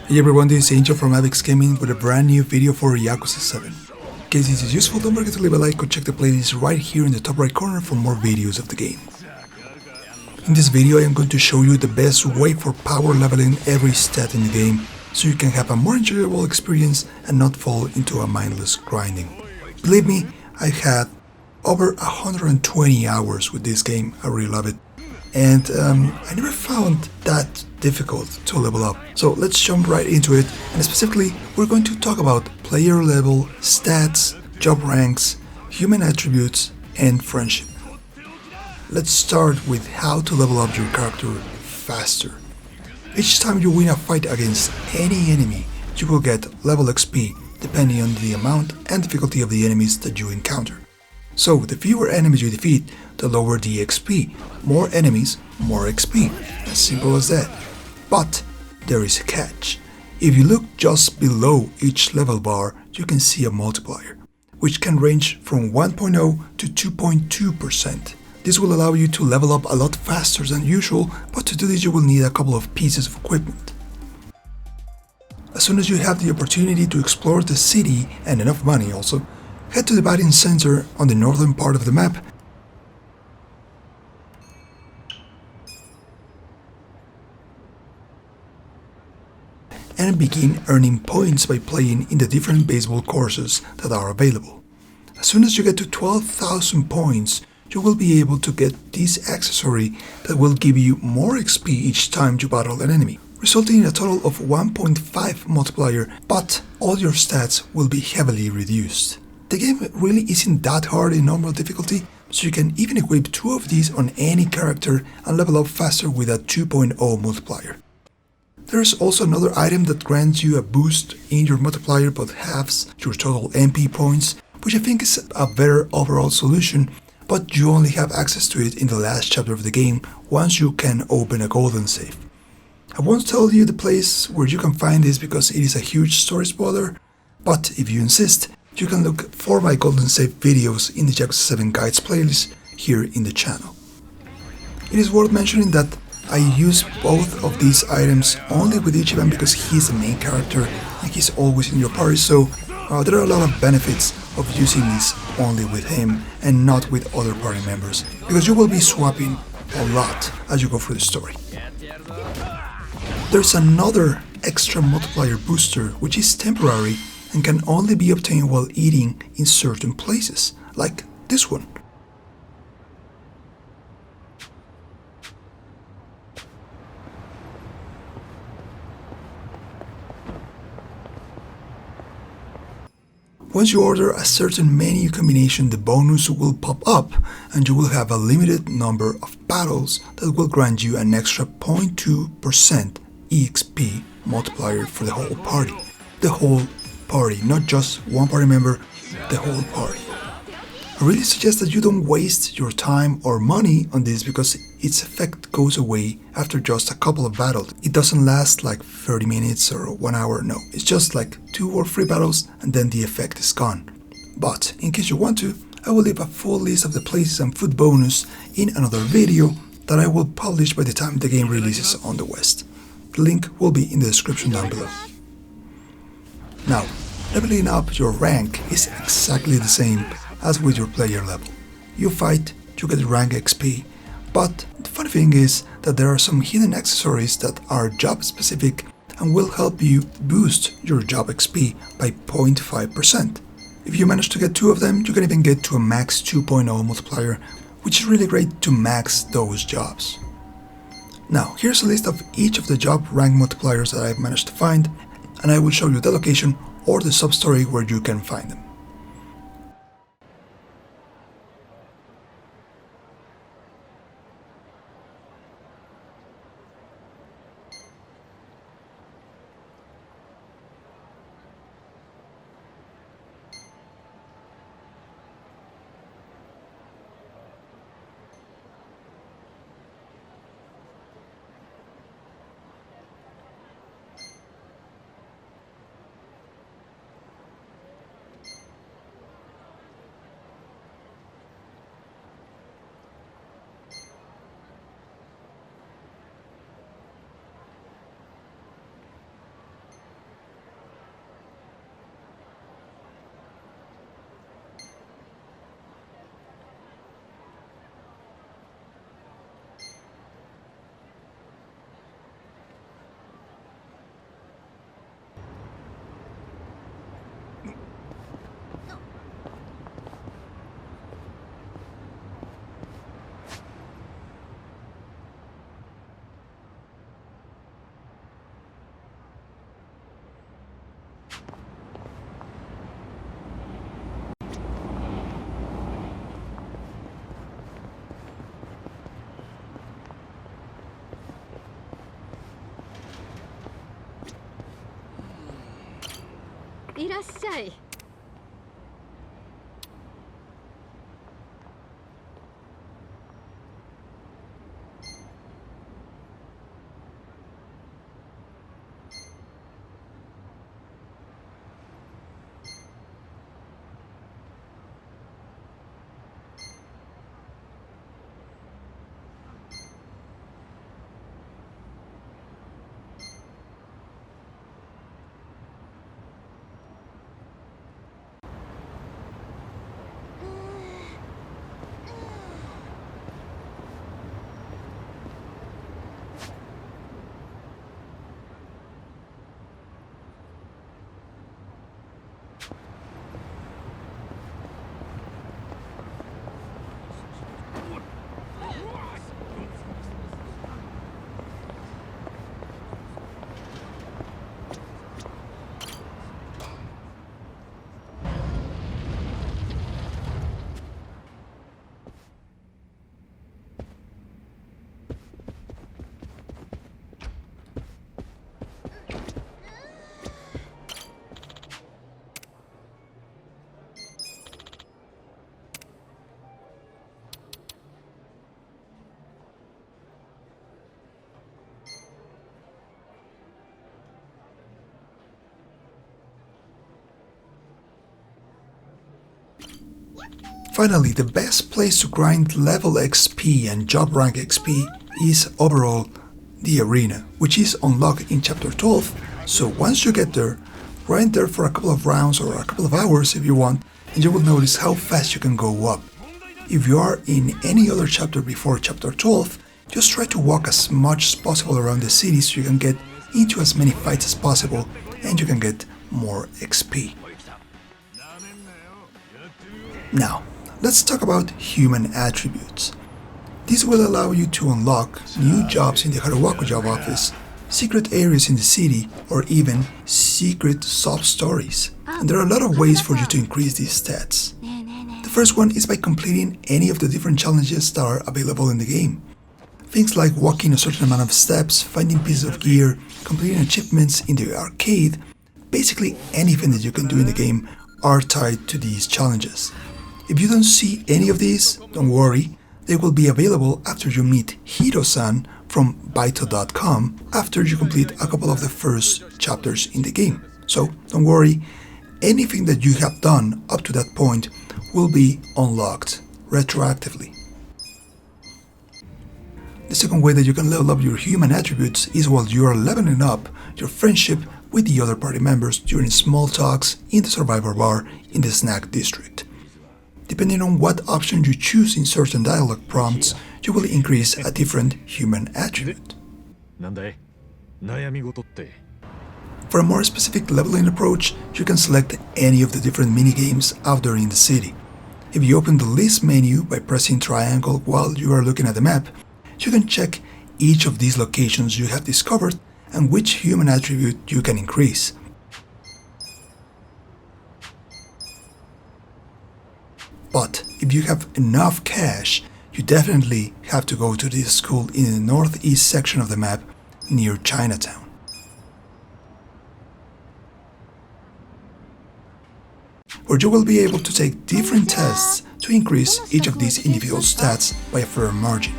Hey everyone, this is Angel from Avix Gaming with a brand new video for Yakuza 7. In case this is useful, don't forget to leave a like or check the playlist right here in the top right corner for more videos of the game. In this video I am going to show you the best way for power leveling every stat in the game, so you can have a more enjoyable experience and not fall into a mindless grinding. Believe me, I've had over 120 hours with this game. I really love it. And I never found that difficult to level up. So let's jump right into it, and specifically we're going to talk about player level, stats, job ranks, human attributes, and friendship. Let's start with how to level up your character faster. Each time you win a fight against any enemy, you will get level XP depending on the amount and difficulty of the enemies that you encounter. So the fewer enemies you defeat, the lower the XP. More enemies, more XP. As simple as that. But there is a catch. If you look just below each level bar, you can see a multiplier, which can range from 1.0 to 2.2%. This will allow you to level up a lot faster than usual, but to do this you will need a couple of pieces of equipment. As soon as you have the opportunity to explore the city, and enough money also, head to the batting center on the northern part of the map and begin earning points by playing in the different baseball courses that are available. As soon as you get to 12,000 points, you will be able to get this accessory that will give you more XP each time you battle an enemy, resulting in a total of 1.5 multiplier, but all your stats will be heavily reduced. The game really isn't that hard in normal difficulty, so you can even equip 2 of these on any character and level up faster with a 2.0 multiplier. There is also another item that grants you a boost in your multiplier but halves your total MP points, which I think is a better overall solution, but you only have access to it in the last chapter of the game once you can open a golden safe. I won't tell you the place where you can find this because it is a huge story spoiler, but if you insist, you can look for my golden safe videos in the Yakuza 7 guides playlist here in the channel. It is worth mentioning that I use both of these items only with Ichiban because he's the main character and he's always in your party, so there are a lot of benefits of using this only with him and not with other party members, because you will be swapping a lot as you go through the story. There's another extra multiplier booster which is temporary and can only be obtained while eating in certain places, like this one. Once you order a certain menu combination, the bonus will pop up and you will have a limited number of battles that will grant you an extra 0.2% EXP multiplier for the whole party. The whole party, not just one party member, the whole party. I really suggest that you don't waste your time or money on this because its effect goes away after just a couple of battles. It doesn't last like 30 minutes or 1 hour, no. It's just like 2 or 3 battles and then the effect is gone. But in case you want to, I will leave a full list of the places and food bonus in another video that I will publish by the time the game releases on the West. The link will be in the description down below. Now, leveling up your rank is exactly the same as with your player level. You fight, you get rank XP, but the funny thing is that there are some hidden accessories that are job specific and will help you boost your job XP by 0.5%. If you manage to get 2 of them, you can even get to a max 2.0 multiplier, which is really great to max those jobs. Now, here's a list of each of the job rank multipliers that I've managed to find, and I will show you the location or the sub-story where you can find them. いらっしゃい。Finally, the best place to grind level XP and job rank XP is overall the arena, which is unlocked in chapter 12, so once you get there, grind there for a couple of rounds or a couple of hours if you want, and you will notice how fast you can go up. If you are in any other chapter before chapter 12, just try to walk as much as possible around the city so you can get into as many fights as possible and you can get more XP. Now, let's talk about human attributes. This will allow you to unlock new jobs in the Haruwaku job office, secret areas in the city, or even secret sub-stories. And there are a lot of ways for you to increase these stats. The first one is by completing any of the different challenges that are available in the game. Things like walking a certain amount of steps, finding pieces of gear, completing achievements in the arcade, basically anything that you can do in the game are tied to these challenges. If you don't see any of these, don't worry, they will be available after you meet Hiro-san from Baito.com after you complete a couple of the first chapters in the game. So don't worry, anything that you have done up to that point will be unlocked retroactively. The second way that you can level up your human attributes is while you are leveling up your friendship with the other party members during small talks in the Survivor Bar in the Snack District. Depending on what option you choose in certain dialogue prompts, you will increase a different human attribute. For a more specific leveling approach, you can select any of the different minigames out there in the city. If you open the list menu by pressing triangle while you are looking at the map, you can check each of these locations you have discovered and which human attribute you can increase. But if you have enough cash, you definitely have to go to this school in the northeast section of the map near Chinatown. Where you will be able to take different tests to increase each of these individual stats by a fair margin.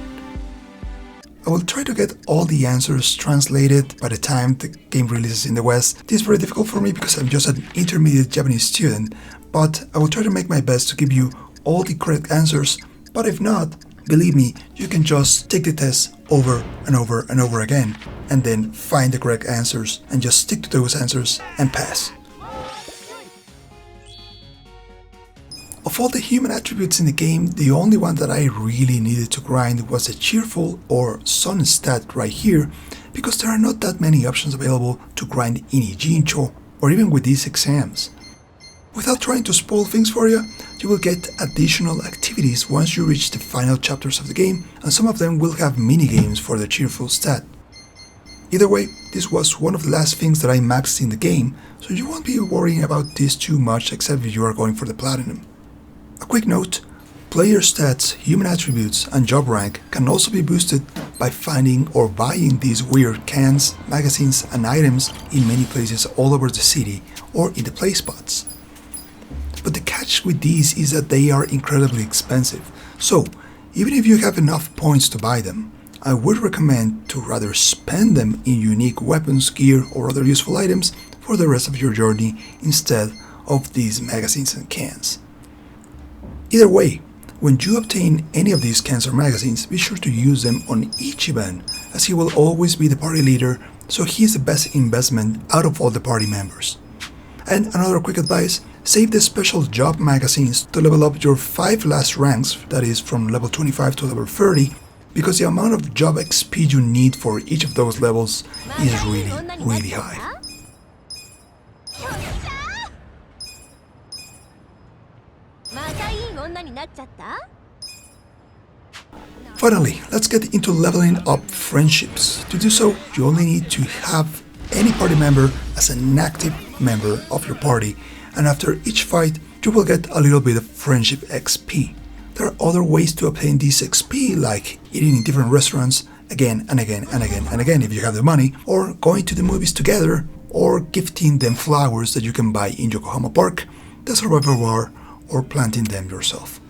I will try to get all the answers translated by the time the game releases in the West. This is very difficult for me because I'm just an intermediate Japanese student, but I will try to make my best to give you all the correct answers, but if not, believe me, you can just take the test over and over and over again, and then find the correct answers and just stick to those answers and pass. Of all the human attributes in the game, the only one that I really needed to grind was the cheerful or sun stat right here, because there are not that many options available to grind in Ijincho or even with these exams. Without trying to spoil things for you, you will get additional activities once you reach the final chapters of the game, and some of them will have minigames for the cheerful stat. Either way, this was one of the last things that I maxed in the game, so you won't be worrying about this too much except if you are going for the platinum. A quick note, player stats, human attributes, and job rank can also be boosted by finding or buying these weird cans, magazines, and items in many places all over the city or in the play spots. But the catch with these is that they are incredibly expensive, so even if you have enough points to buy them, I would recommend to rather spend them in unique weapons, gear, or other useful items for the rest of your journey instead of these magazines and cans. Either way, when you obtain any of these cans or magazines, be sure to use them on each event, as he will always be the party leader, so he is the best investment out of all the party members. And another quick advice, save the special job magazines to level up your 5 last ranks, that is from level 25 to level 30, because the amount of job XP you need for each of those levels is really high. Finally, let's get into leveling up friendships. To do so, you only need to have any party member as an active member of your party, and after each fight, you will get a little bit of friendship XP. There are other ways to obtain this XP, like eating in different restaurants again and again and again and again if you have the money, or going to the movies together, or gifting them flowers that you can buy in Yokohama Park, the survival bar, or planting them yourself.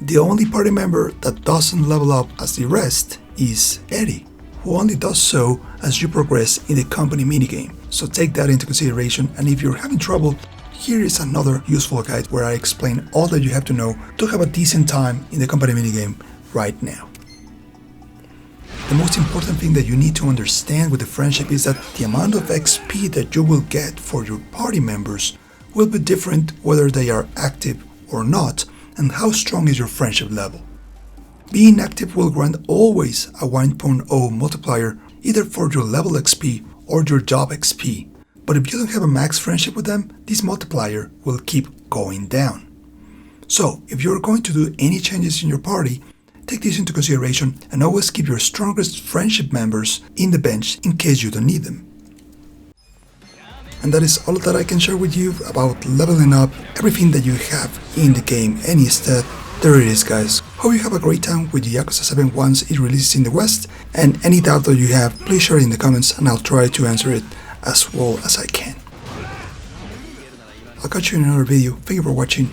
The only party member that doesn't level up as the rest is Eddie, who only does so as you progress in the company minigame, so take that into consideration, and if you're having trouble, here is another useful guide where I explain all that you have to know to have a decent time in the company minigame right now. The most important thing that you need to understand with the friendship is that the amount of XP that you will get for your party members will be different whether they are active or not, and how strong is your friendship level. Being active will grant always a 1.0 multiplier either for your level XP or your job XP, but if you don't have a max friendship with them, this multiplier will keep going down. So if you're going to do any changes in your party, take this into consideration and always keep your strongest friendship members in the bench in case you don't need them. And that is all that I can share with you about leveling up everything that you have in the game, and instead, there it is, guys. Hope you have a great time with Yakuza 7 once it releases in the West, and any doubt that you have, please share it in the comments and I'll try to answer it as well as I can. I'll catch you in another video. Thank you for watching.